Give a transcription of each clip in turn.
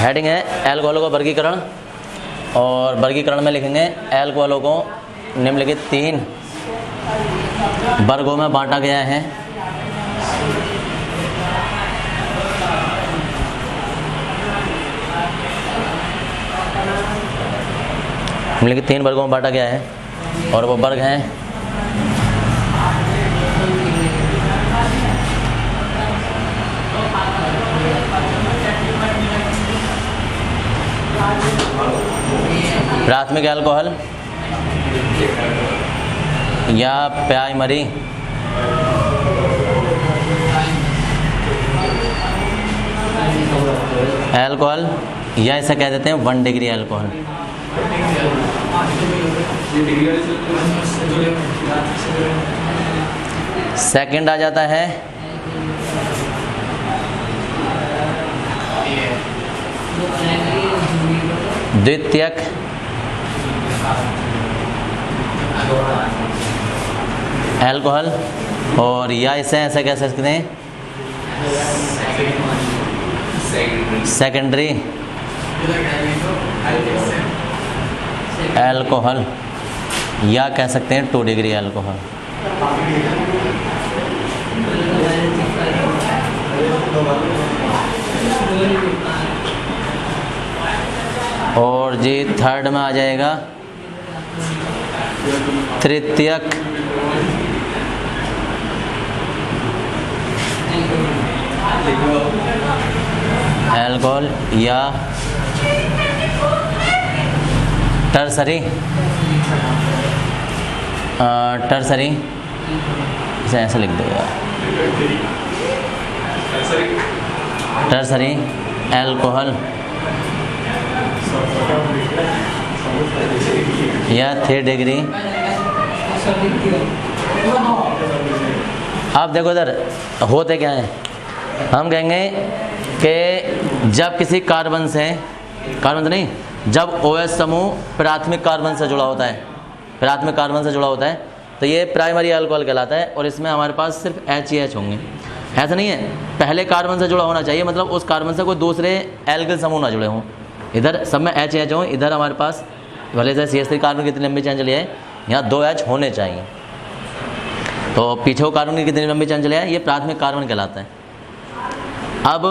Heading है एल्कोहलों का वर्गीकरण, और वर्गीकरण में लिखेंगे एल्कोहलों को निम्नलिखित 3 वर्गों में बांटा गया है। निम्नलिखित 3 वर्गों में बांटा गया है, और वो वर्ग हैं प्राथमिक अल्कोहल या प्राइमरी अल्कोहल, या इसे कह देते हैं 1 डिग्री अल्कोहल। सेकंड आ जाता है द्वितीयक अल्कोहल, और या इसे ऐसे कह सकते हैं सेकेंडरी अल्कोहल, या कह सकते हैं 2 डिग्री अल्कोहल। और जी थर्ड में आ जाएगा तृतीयक अल्कोहल या टर्सरी इसे ऐसे लिख देगा टर्सरी अल्कोहल या 3 डिग्री। आप देखो इधर होते क्या है, हम कहेंगे कि जब किसी कार्बन से जब OH समूह प्राथमिक कार्बन से जुड़ा होता है, तो ये प्राइमरी अल्कोहल कहलाता है, और इसमें हमारे पास सिर्फ HCH होंगे। ऐसा नहीं है, पहले कार्बन से जुड़ा होना चाहिए, मतलब उस कार्बन से कोई दूसरे एल्किल समूह ना जुड़े हों। इधर सब में HH हों, इधर हमारे पास भले से CH3 कार्बन कितनी लंबी चेन चली है, यहाँ 2 H होने चाहिए। तो पीछे वो कार्बन की कितनी लंबी चेन चली है, ये प्राथमिक कार्बन कहलाता है। अब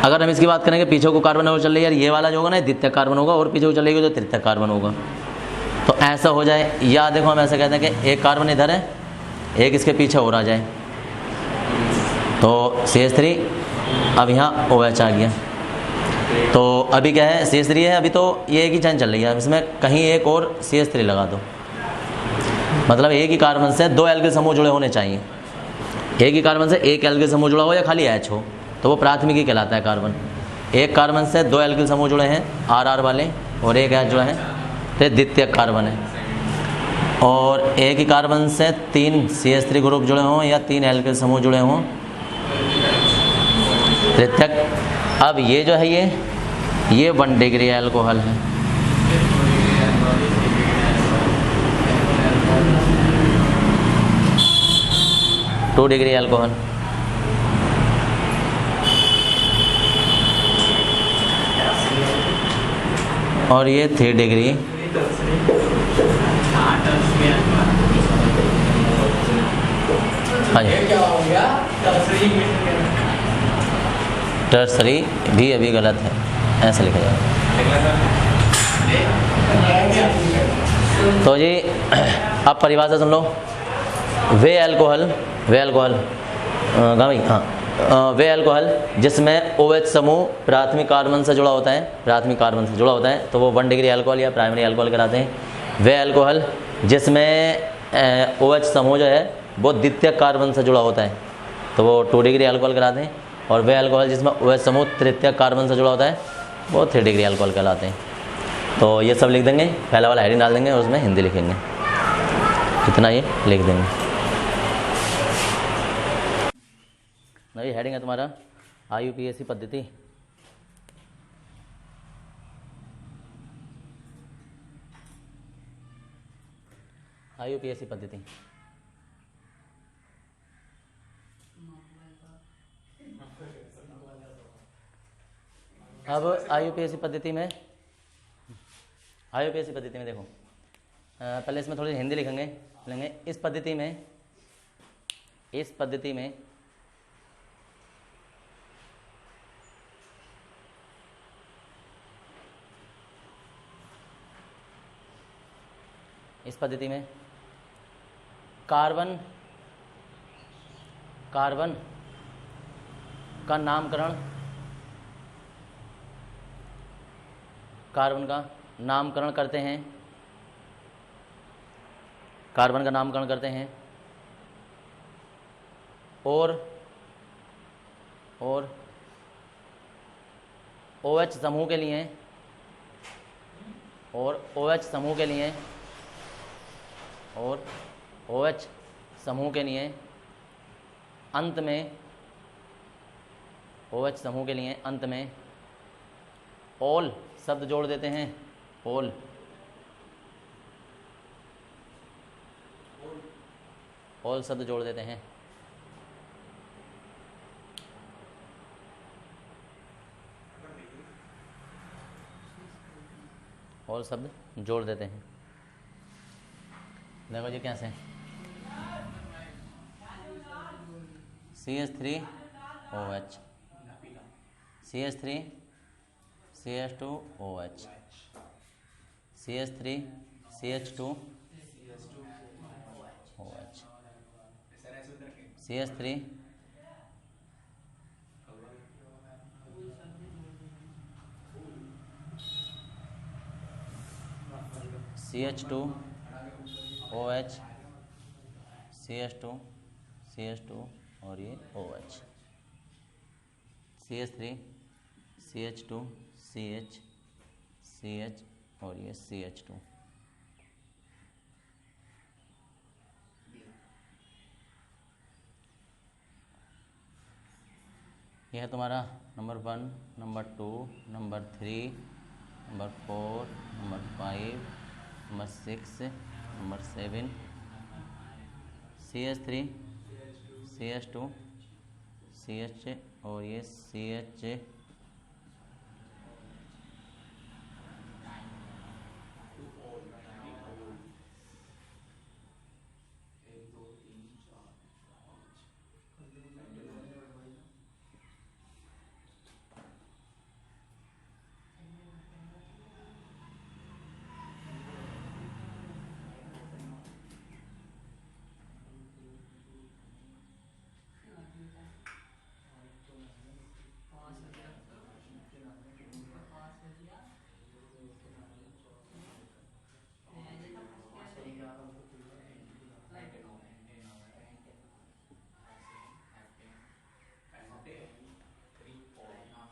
अगर हम इसकी बात करें कि पीछे को कार्बन और चल रही है, ये वाला जो होगा ना द्वितीयक कार्बन होगा, और पीछे को चलेगी तो तृतीयक कार्बन होगा। तो ऐसा हो जाए, या देखो हम ऐसा कहते हैं कि एक कार्बन इधर है, एक इसके पीछे और आ जाए, तो CH3, अब यहाँ OH आ गया। तो अभी क्या है, CH3 है, अभी तो ये एक ही चेन चल रही है, इसमें कहीं एक और CH3 लगा दो, मतलब एक ही कार्बन से 2 एल्किल समूह जुड़े होने चाहिए। एक ही कार्बन से एक एल्किल समूह जुड़ा हो या खाली H हो, तो वो प्राथमिक ही कहलाता है कार्बन। एक कार्बन से 2 एल्किल समूह जुड़े हैं RR वाले, और एक H जुड़ा है, तो द्वितीयक कार्बन है। और एक ही कार्बन से 3 CH3 ग्रुप जुड़े हों या 3 एल्किल समूह जुड़े हों, तृतीयक। अब ये जो है ये 1 डिग्री अल्कोहल है। Two degree alcohol. और ये 3 डिग्री। हाँ जी, टर्सरी भी अभी गलत है, ऐसे लिखा जाए। तो जी अब परिभाषा सुन लो। वे अल्कोहल वे अल्कोहल जिसमें OH समूह प्राथमिक कार्बन से जुड़ा होता है, तो वो 1 डिग्री अल्कोहल या प्राइमरी अल्कोहल कहलाते हैं। वे अल्कोहल जिसमें OH समूह जो है वो द्वितीयक कार्बन से जुड़ा होता है, तो वो 2 डिग्री अल्कोहल कहलाते हैं। और वे अल्कोहल जिसमें OH समूह तृतीयक कार्बन से जुड़ा होता है, वो 3 डिग्री अल्कोहल कहलाते हैं। तो ये सब लिख देंगे, पहला वाला हेडिंग डाल देंगे और उसमें हिंदी लिखेंगे, कितना ये लिख देंगे। नई हेडिंग है तुम्हारा IUPAC पद्धति। IUPAC पद्धति अब IUPAC पद्धति में देखो, पहले इसमें थोड़ी हिंदी लिखेंगे इस पद्धति में इस पद्धति में कार्बन का नामकरण करते हैं, और OH समूह के लिए अंत में ऑल शब्द जोड़ देते हैं। ऑल शब्द जोड़ देते हैं। ऑल शब्द जोड़ देते हैं। देखो जी कैसे, CH3OH, CH3 CH2OH, CH3 CH2OH, CH3 CH2OH, CH2 और ये OH, CH3 CH2 CH और ये CH2। यह है तुम्हारा number 1, number 2, number 3, number 4, number 5, number 6, number 7, CH3 CH2 CH और ये CH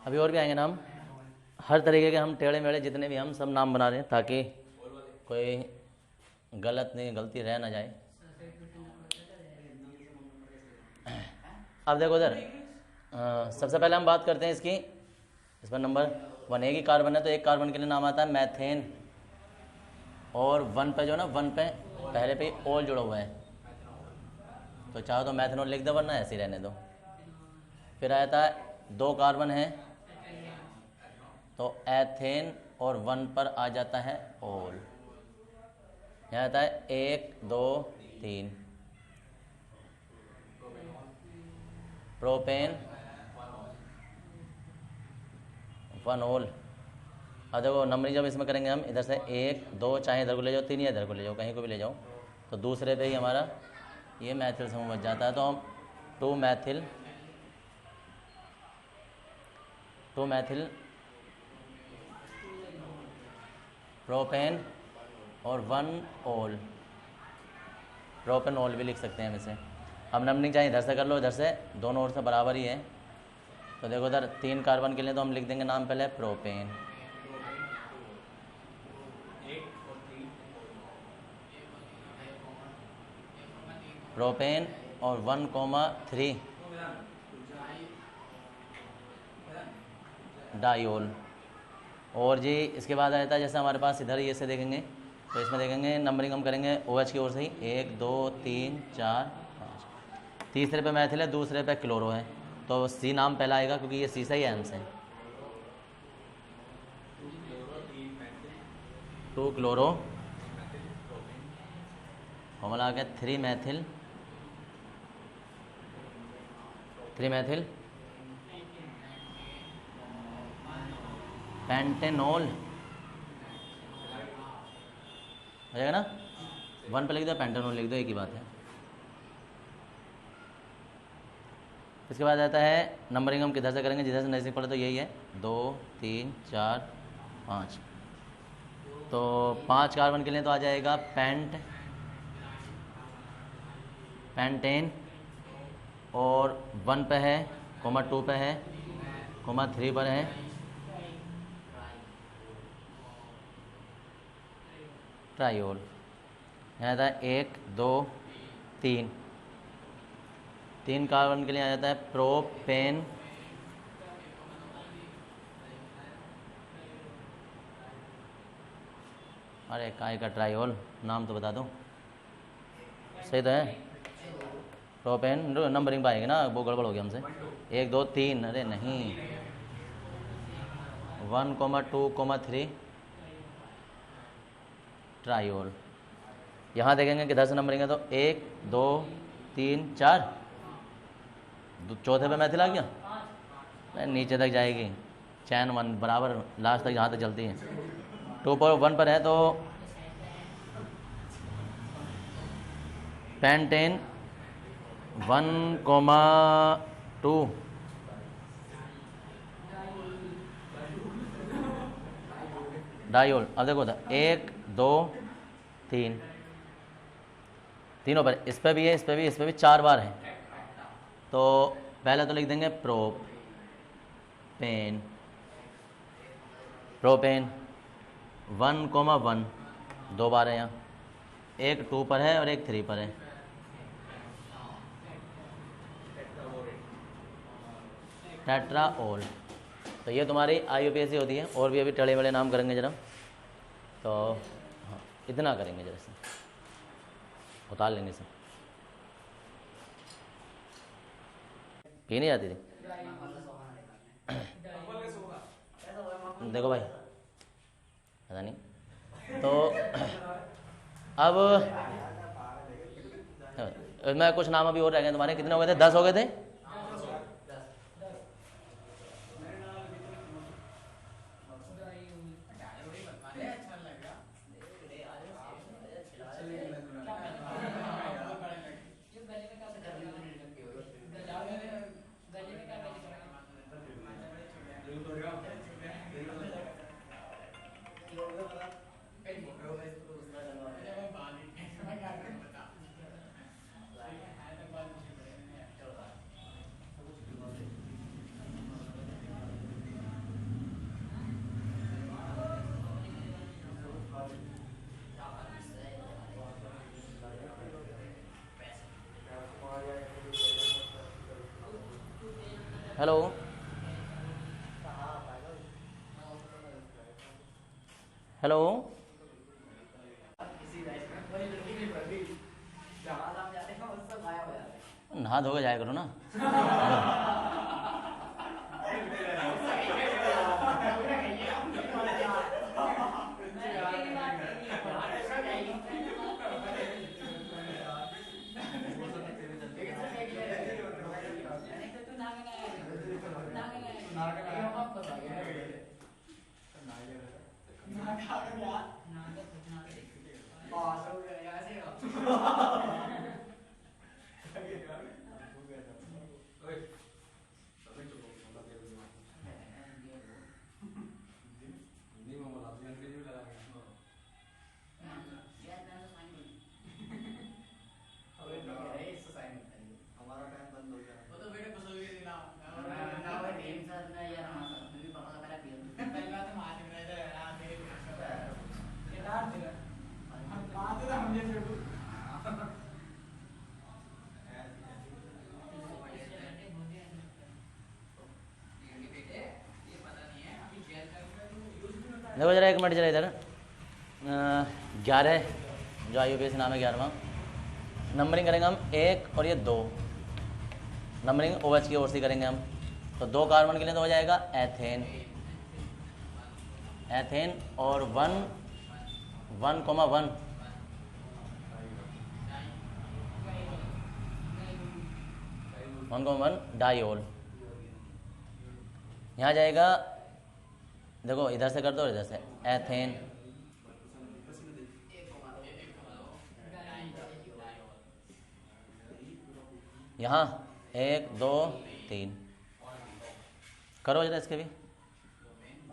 अभी और भी आएंगे नाम, हर तरीके के हम टेढ़े मेढ़े जितने भी हम सब नाम बना रहे हैं ताकि कोई गलती रह ना जाए। अब देखो इधर, सबसे पहले हम बात करते हैं इसकी, इस पर नंबर 1 एक ही कार्बन है तो एक कार्बन के लिए नाम आता है मैथेन, और 1 पे जो है ना 1 पे पहले पे ऑल जुड़ा हुआ है तो चाहो तो मैथेनॉल लिख दो वरना ऐसे ही रहने दो। फिर आता है 2 कार्बन है तो एथेन और 1 पर आ जाता है ऑल। यहाँ आता है 1 2 3 प्रोपेन 1 ऑल। अब देखो नंबरिंग जब इसमें करेंगे हम इधर से 1 2 चाहे इधर को ले जाओ 3 या इधर को ले जाओ कहीं को भी ले जाओ तो दूसरे पे ही हमारा ये मैथिल समूह बच जाता है। तो हम 2 मैथिल प्रोपेन और 1 ऑल, प्रोपेन ऑल भी लिख सकते हैं हम इसे। अब नंबरिंग चाहे इधर से कर लो, इधर से दोनों ओर से बराबर ही है। तो देखो इधर 3 कार्बन के लिए तो हम लिख देंगे नाम पहले प्रोपेन, प्रोपेन और 1,3 डाइओल। और जी इसके बाद आ जाता है जैसे हमारे पास इधर ये से देखेंगे तो इसमें देखेंगे नंबरिंग हम करेंगे OH की ओर से ही 1 2 3 4 5। तीसरे पे मैथिल है, दूसरे पे क्लोरो है तो C नाम पहला आएगा क्योंकि ये C से ही एम से। 2 क्लोरो, फॉर्मूला आ गया 3 मैथिल पेंटेनॉल हो जाएगा ना। 1 पे लिख दो, पेंटेनॉल लिख दो, एक ही बात है। इसके बाद आता है नंबरिंग हम किधर से करेंगे, जिधर से नजदीक पड़े तो यही है 2 3 4 5। तो 5 कार्बन के लिए तो आ जाएगा पेंटेन, और 1 पे है, 2 पे है, 3 पर है, ट्रायोल। यहाँ आता है 1 2 3 कार्बन के लिए आ जाता है प्रोपेन, अरे काय का ट्रायोल, नाम तो बता दो, सही तो है प्रोपेन। नंबरिंग पाएगी ना, वो गड़बड़ हो गया हमसे। 1 2 3, अरे नहीं 1 2 3 ट्रायोल। यहाँ देखेंगे किधर से नंबरिंग है, तो 1 2 3 4, चौथे पे मैथिल आ गया, नीचे तक जाएगी चैन 1 बराबर लास्ट तक, यहाँ तक चलती है। 2 पर 1 पर है तो पेंटेन 1 2 डायोल। अब देखो 1 2 3, तीनों पर, इस पर भी है, इस पर भी, इस पर भी 4 बार है। तो पहले तो लिख देंगे प्रोपेन 1 1, 2 बार है यहाँ, एक 2 पर है और एक 3 पर है। टेट्राओल। तो ये तुम्हारी IUPAC होती है, और भी अभी टड़े बड़े नाम करेंगे जरा, तो हाँ इतना करेंगे जरा से उतार लेंगे सब। पी नहीं जाती थी देखो भाई, पता नहीं। तो अब इसमें कुछ नाम अभी और रह गए तुम्हारे, कितने हो गए थे, 10 हो गए थे। हेलो हेलो, नहा धो के जाया करो ना। देखो जरा 1 मिनट जरा इधर। 11 जो IUPAC नाम है 11वां, नंबरिंग करेंगे हम 1 और ये 2, नंबरिंग OH की ओर से करेंगे हम। तो 2 कार्बन के लिए तो हो जाएगा एथेन, और 1 1,1 1,1 डाइओल। यहाँ जाएगा, देखो इधर से कर दो, इधर से एथेन, यहाँ 1 2 3 करो जरा इसके भी।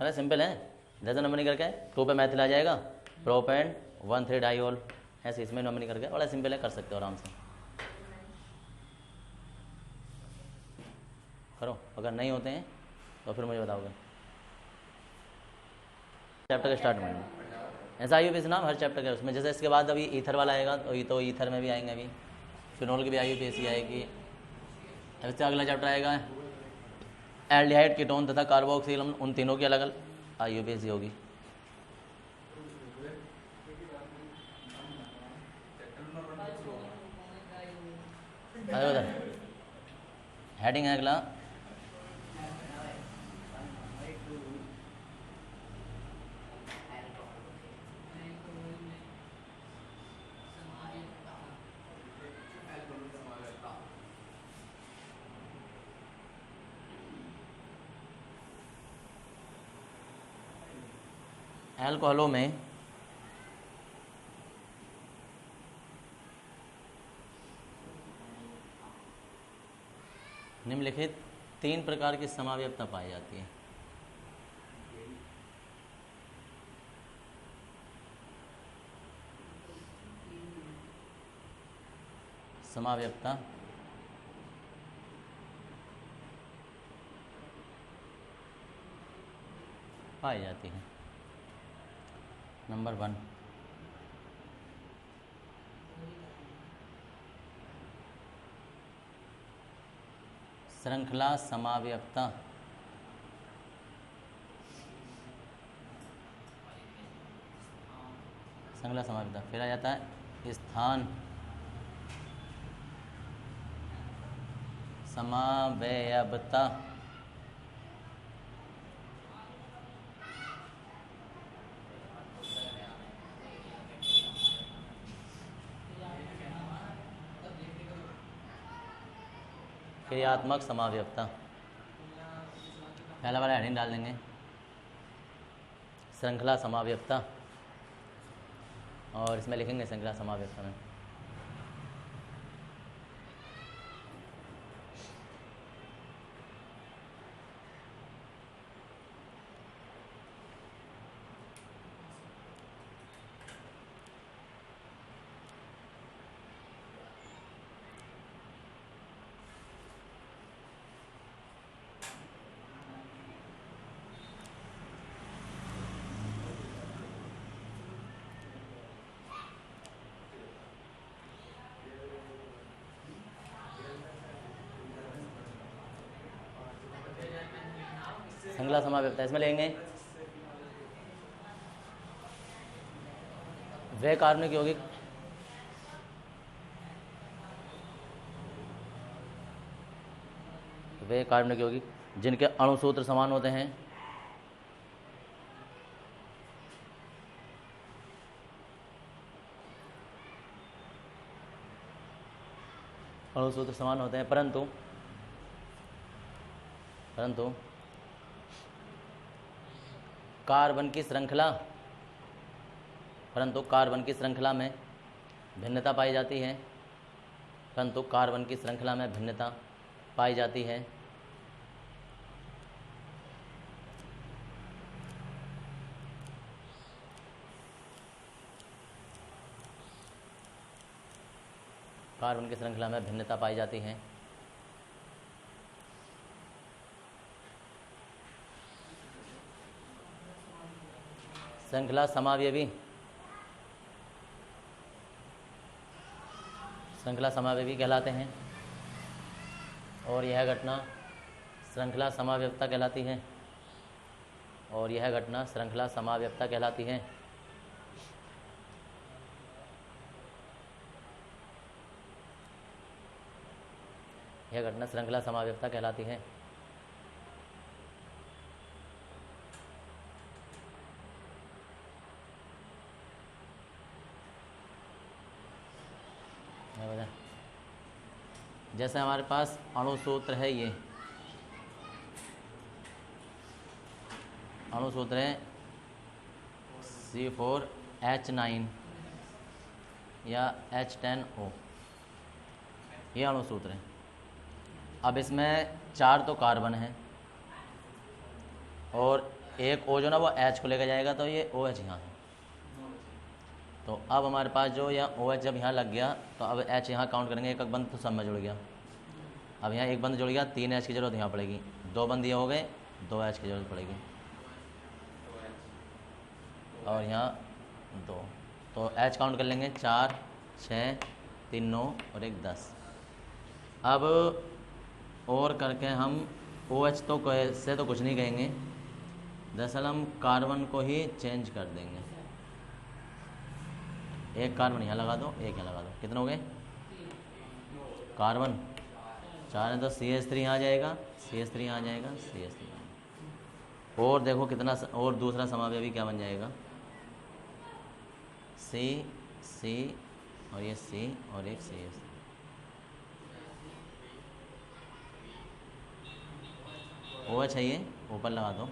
अरे सिंपल है, जैसे नंबरिंग करके 2 पे मैथिल आ जाएगा, प्रोपेन 1,3 डाइओल, ऐसे इसमें नंबरिंग करके, बड़ा सिंपल है, कर सकते हो आराम से। करो, अगर नहीं होते हैं तो फिर मुझे बताओगे। चैप्टर का स्टार्ट में ऐसा IUPAC नाम हर चैप्टर का उसमें, जैसे इसके बाद अभी ईथर वाला आएगा तो ईथर में भी आएंगे, अभी फिनोल की भी IUPAC आएगी। अब इससे अगला चैप्टर आएगा एल्डिहाइड, कीटोन तथा कार्बोक्सिल, उन तीनों की अलग अलग IUPAC होगी। अरे उधर हेडिंग है अगला, अल्कोहलों में निम्नलिखित 3 प्रकार की समावयवता पाई जाती है। समावयवता पाई जाती है। नंबर 1, श्रृंखला समावयवता। श्रृंखला समावयवता, फिर आ जाता है स्थान समावयवता, क्रियात्मक समावयवता। पहला वाला हेडिंग डाल देंगे श्रृंखला समावयवता, और इसमें लिखेंगे श्रृंखला समावयवता में श्रृंखला समावयवता। इसमें लेंगे वे कार्बनिक यौगिक जिनके अणु सूत्र समान होते हैं, अणु सूत्र समान होते हैं, परंतु कार्बन की श्रृंखला में भिन्नता पाई जाती है, कार्बन की श्रृंखला में भिन्नता पाई जाती है। कार्बन की श्रृंखला में भिन्नता पाई जाती है। श्रृंखला समावयवी कहलाते हैं, और यह घटना श्रृंखला समावयवता कहलाती है, यह घटना श्रृंखला समावयवता कहलाती है। जैसे हमारे पास अणु सूत्र है, ये अणु सूत्र है C4H9 या H10O, ये अणु सूत्र है। अब इसमें 4 तो कार्बन है और एक O जो ना वो H को लेकर जाएगा, तो ये OH यहाँ है। तो अब हमारे पास जो यह OH जब यहाँ लग गया तो अब H यहाँ काउंट करेंगे, एक बंद तो सब में जुड़ गया। अब यहाँ एक बंद जुड़ गया, 3 H की ज़रूरत यहाँ पड़ेगी, 2 बंद ये हो गए, 2 H की ज़रूरत पड़ेगी और यहाँ 2। तो H काउंट कर लेंगे, 4 6 3 9 और 1 10। अब और करके हम OH तो से तो कुछ नहीं कहेंगे, दरअसल हम कार्बन को ही चेंज कर देंगे। एक कार्बन यहाँ लगा दो, एक यहाँ लगा दो, कितने हो गए? कार्बन 4 है तो CH3 यहाँ आ जाएगा, CH3 यहाँ आ जाएगा, CH3। और देखो कितना और दूसरा समावयवी क्या बन जाएगा, C C और ये C और एक CH। OH है, ये ऊपर लगा दो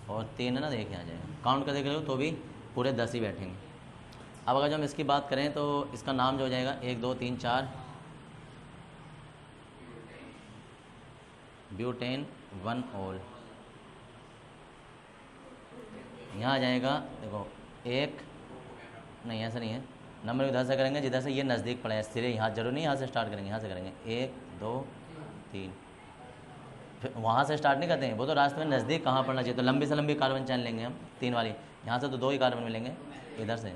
और 3 है ना, देख आ जाएगा। काउंट कर देख लो तो भी पूरे 10 ही बैठेंगे। अब अगर जो हम इसकी बात करें तो इसका नाम जो हो जाएगा 1 2 3 4 ब्यूटेन 1 ऑल। यहाँ आ जाएगा, देखो एक नहीं, ऐसा नहीं है, नंबर इधर से करेंगे जिधर से ये नज़दीक पड़े, सिरे यहाँ जरूर नहीं, यहाँ से स्टार्ट करेंगे, यहाँ से करेंगे 1 2 3, फिर वहाँ से स्टार्ट नहीं करते हैं, वो तो रास्ते में नज़दीक कहाँ पड़ना चाहिए। तो लंबी से लंबी कार्बन चैन लेंगे हम, 3 वाली, यहाँ से तो 2 ही कार्बन मिलेंगे इधर से।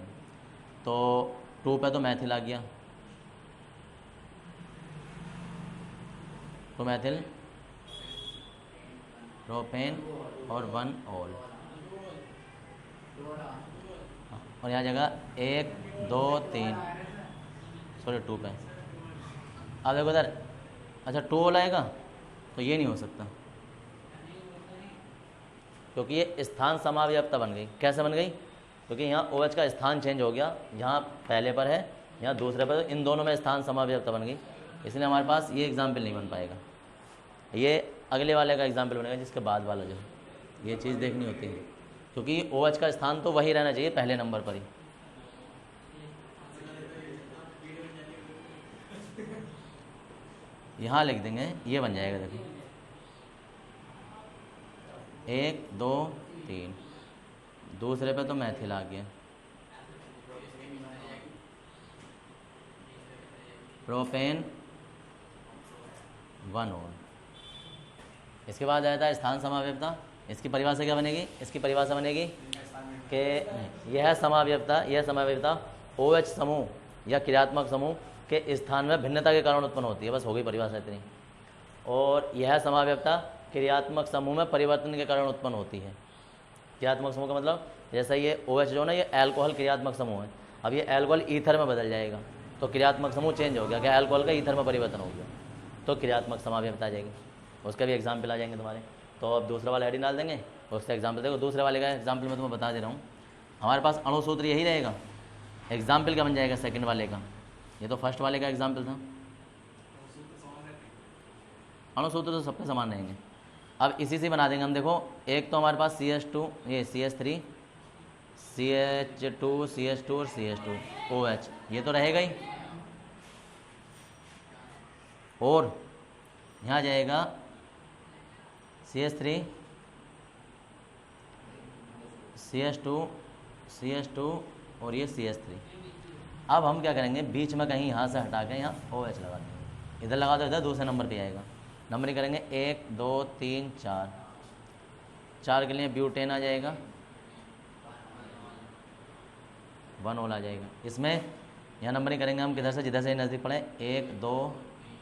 तो 2 पे तो मैथिल आ गया, तो मैथिल प्रोपेन और 1 ऑल। और यहाँ जगह 1 2 3, सॉरी 2 पे। अब देखो इधर, अच्छा 2 ऑल आएगा तो ये नहीं हो सकता, क्योंकि ये स्थान समावयवता बन गई। कैसे बन गई? क्योंकि यहाँ OH का स्थान चेंज हो गया, यहाँ पहले पर है, यहाँ दूसरे पर, इन दोनों में स्थान समावयवता बन गई, इसलिए हमारे पास ये एग्जाम्पल नहीं बन पाएगा। ये अगले वाले का एग्जाम्पल बनेगा, जिसके बाद वाला जो है, ये चीज़ देखनी होती है, क्योंकि OH का स्थान तो वही रहना चाहिए पहले नंबर पर ही। यहाँ लिख देंगे, ये बन जाएगा, देखिए 1 2 3, दूसरे पे तो मैथिल आ गया, प्रोपेन 1 ऑल। इसके बाद आता है स्थान समावयवता। इसकी परिभाषा क्या बनेगी? इसकी परिभाषा बनेगी कि यह समावयवता OH समूह या क्रियात्मक समूह के स्थान में भिन्नता के कारण उत्पन्न होती है। बस हो गई परिभाषा इतनी। और यह समावयवता क्रियात्मक समूह में परिवर्तन के कारण उत्पन्न होती है। क्रियात्मक समूह का मतलब, जैसा ये OH जो ना, ये एल्कोहल क्रियात्मक समूह है। अब ये एल्कोहल ईथर में बदल जाएगा तो क्रियात्मक समूह चेंज हो गया, क्या एल्कोहल का ईथर में परिवर्तन हो गया, तो क्रियात्मक समावयवता आ जाएगी। उसका भी एग्जाम्पल आ जाएंगे तुम्हारे। तो अब दूसरा वाला हेडिंग डाल देंगे, उसका एग्जाम्पल देखो। दूसरे वाले का एग्जाम्पल मैं तुम्हें बता दे रहा हूँ। हमारे पास अणु सूत्र यही रहेगा, एग्जाम्पल क्या बन जाएगा सेकंड वाले का। ये तो फर्स्ट वाले का एग्जाम्पल था। अणु सूत्र तो सबके समान रहेंगे। अब इसी से बना देंगे हम। देखो एक तो हमारे पास CH2, ये CH3, CH2, CH2 और CH2, OH, ये तो रहेगा ही। और यहाँ जाएगा CH3, CH2, CH2 और ये CH3। अब हम क्या करेंगे, बीच में कहीं यहाँ से हटा के यहाँ OH लगा देंगे। इधर लगा दो, इधर दूसरे नंबर पे आएगा। नंबरिंग करेंगे 1 2 3 4, 4 के लिए ब्यूटेन आ जाएगा, 1 ऑल आ जाएगा। इसमें यहाँ नंबरिंग करेंगे हम किधर से, जिधर से नज़दीक पड़े, 1 2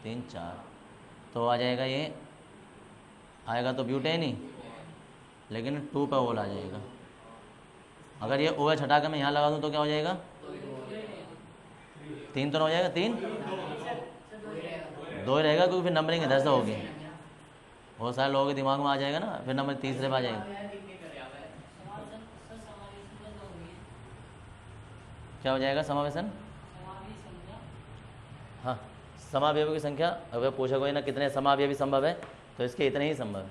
3 4, तो आ जाएगा, ये आएगा तो ब्यूटेन ही, लेकिन 2 पे ऑल आ जाएगा। अगर ये OH हटा कर मैं यहाँ लगा दूँ तो क्या हो जाएगा, 3 तो ना हो जाएगा, 3 2 ही रहेगा, क्योंकि फिर नंबरिंग इधर से होगी। बहुत सारे लोगों के दिमाग में आ जाएगा ना, फिर नंबर तीसरे पे आ जाएगा। क्या हो जाएगा समावेशन? हाँ, समावयवों की संख्या, अगर पूछा कोई ना कितने समावयवी संभव है, तो इसके इतने ही संभव है।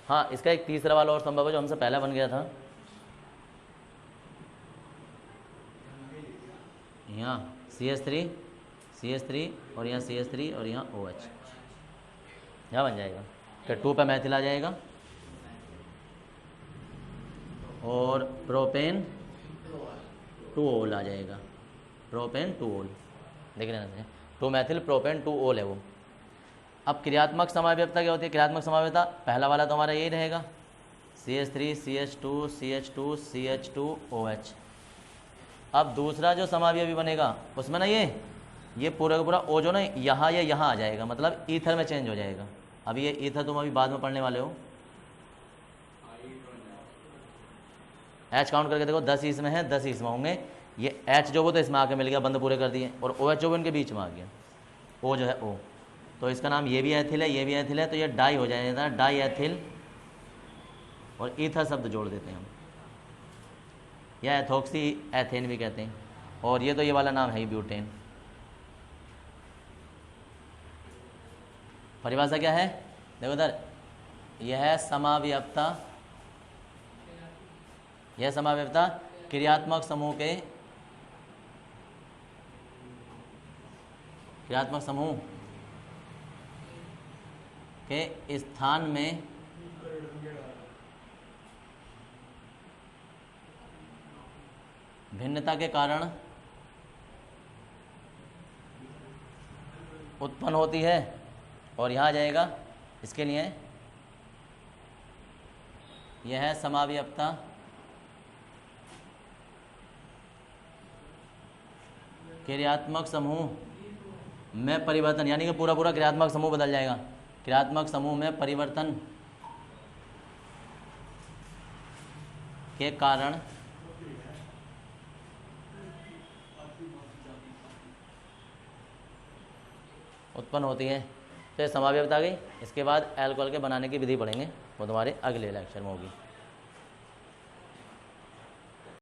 हाँ, इसका एक तीसरा वाला और संभव है जो हमसे पहला बन गया था, यहाँ CH3 और यहाँ CH3 और यहाँ OH, यहाँ बन जाएगा। फिर 2 पे मैथिल आ जाएगा और प्रोपेन 2 ओल आ जाएगा, प्रोपेन 2 ओल, देख लेना चाहिए, 2 मैथिल प्रोपेन 2 ओल है वो। अब क्रियात्मक समावयवता क्या होती है? क्रियात्मक समावयवता पहला वाला तो हमारा यही रहेगा, CH3 CH2 CH2 CH2 OH। अब दूसरा जो समावयवी बनेगा उसमें ना ये पूरा का पूरा O जो ना यहाँ या यहाँ आ जाएगा, मतलब ईथर में चेंज हो जाएगा। अब ये ईथर तुम अभी बाद में पढ़ने वाले हो। H काउंट करके देखो, 10 इसमें है, 10 इसमें होंगे। ये H जो वो तो इसमें आके मिल गया, बंद पूरे कर दिए, और OH जो वो इनके बीच में आ गया, O जो है O, तो इसका नाम ये भी एथिल है, ये भी एथिल है, तो ये डाई हो जाएगा, डाई एथिल, और ईथर शब्द जोड़ देते हैं हम, या एथोक्सी एथेन भी कहते हैं। और ये तो ये वाला नाम है ही ब्यूटेन। परिभाषा क्या है? देखो इधर, यह है समावयवता, यह समावयवता क्रियात्मक समूह के स्थान में भिन्नता के कारण उत्पन्न होती है। और यहाँ आ जाएगा, इसके लिए यह है समावयवता क्रियात्मक समूह में परिवर्तन, यानी कि पूरा पूरा क्रियात्मक समूह बदल जाएगा। क्रियात्मक समूह में परिवर्तन के कारण उत्पन्न होती है। तो ये समावयवता आ गई। इसके बाद अल्कोहल के बनाने की विधि पढ़ेंगे, वो तुम्हारे अगले लेक्चर में होगी।